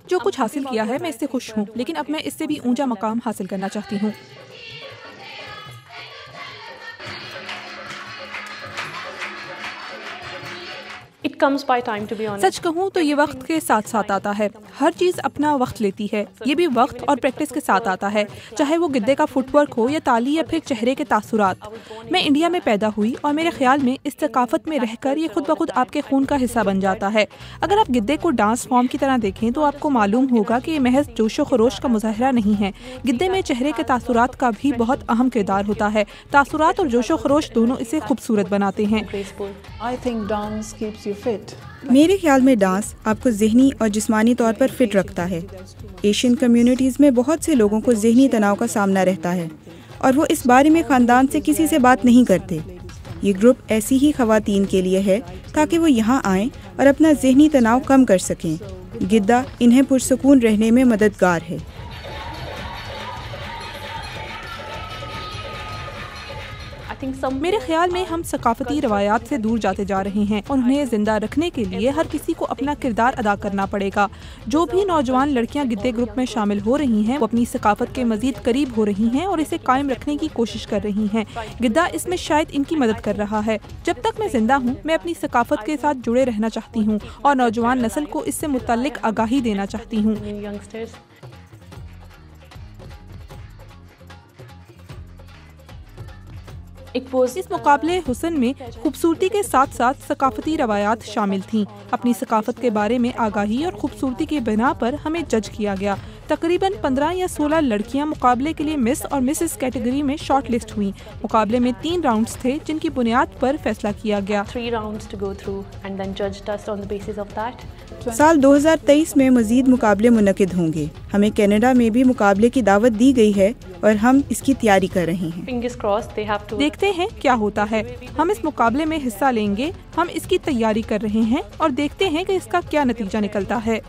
جو کچھ حاصل کیا ہے میں اس سے خوش ہوں، لیکن اب میں اس سے بھی اونچا مقام حاصل کرنا چاہتی ہوں۔ سچ کہوں تو یہ وقت کے ساتھ ساتھ آتا ہے، ہر چیز اپنا وقت لیتی ہے، یہ بھی وقت اور پریکٹس کے ساتھ آتا ہے، چاہے وہ گدے کا فٹ ورک ہو یا تالی یا پھر چہرے کے تاثرات۔ میں انڈیا میں پیدا ہوئی اور میرے خیال میں اس ثقافت میں رہ کر یہ خود بخود آپ کے خون کا حصہ بن جاتا ہے۔ اگر آپ گدے کو ڈانس فارم کی طرح دیکھیں تو آپ کو معلوم ہوگا کہ یہ محض جوش و خروش کا مظاہرہ نہیں ہے، گدے میں چہرے کے تاثرات کا بھی بہت اہم کردار ہوتا ہے، تاثرات اور جوش و خروش دونوں اسے خوبصورت بناتے ہیں۔ میرے خیال میں ڈانس آپ کو ذہنی اور جسمانی طور پر فٹ رکھتا ہے۔ ایشین کمیونٹیز میں بہت سے لوگوں کو ذہنی تناؤ کا سامنا رہتا ہے اور وہ اس بارے میں خاندان سے کسی سے بات نہیں کرتے۔ یہ گروپ ایسی ہی خواتین کے لیے ہے تاکہ وہ یہاں آئیں اور اپنا ذہنی تناؤ کم کر سکیں۔ گدہ انہیں پرسکون رہنے میں مددگار ہے۔ میرے خیال میں ہم ثقافتی روایات سے دور جاتے جا رہے ہیں اور انہیں زندہ رکھنے کے لیے ہر کسی کو اپنا کردار ادا کرنا پڑے گا۔ جو بھی نوجوان لڑکیاں گدے گروپ میں شامل ہو رہی ہیں وہ اپنی ثقافت کے مزید قریب ہو رہی ہیں اور اسے قائم رکھنے کی کوشش کر رہی ہیں۔ گدہ اس میں شاید ان کی مدد کر رہا ہے۔ جب تک میں زندہ ہوں میں اپنی ثقافت کے ساتھ جڑے رہنا چاہتی ہوں اور نوجوان نسل کو اس سے متعلق آگاہی دینا چاہتی ہوں۔ اس مقابلے حسن میں خوبصورتی کے ساتھ ساتھ ثقافتی روایات شامل تھیں۔ اپنی ثقافت کے بارے میں آگاہی اور خوبصورتی کی بنا پر ہمیں جج کیا گیا۔ تقریباً 15 یا 16 لڑکیاں مقابلے کے لیے مس اور مسز کیٹیگری میں شارٹ لسٹ ہوئیں۔ مقابلے میں 3 راؤنڈز تھے جن کی بنیاد پر فیصلہ کیا گیا۔ سال 2023 میں مزید مقابلے منعقد ہوں گے۔ ہمیں کینیڈا میں بھی مقابلے کی دعوت دی گئی ہے اور ہم اس کی تیاری کر رہے ہیں۔ دیکھتے ہیں کیا ہوتا ہے۔ ہم اس مقابلے میں حصہ لیں گے، ہم اس کی تیاری کر رہے ہیں اور دیکھتے ہیں کہ اس کا کیا نتیجہ نکلتا ہے۔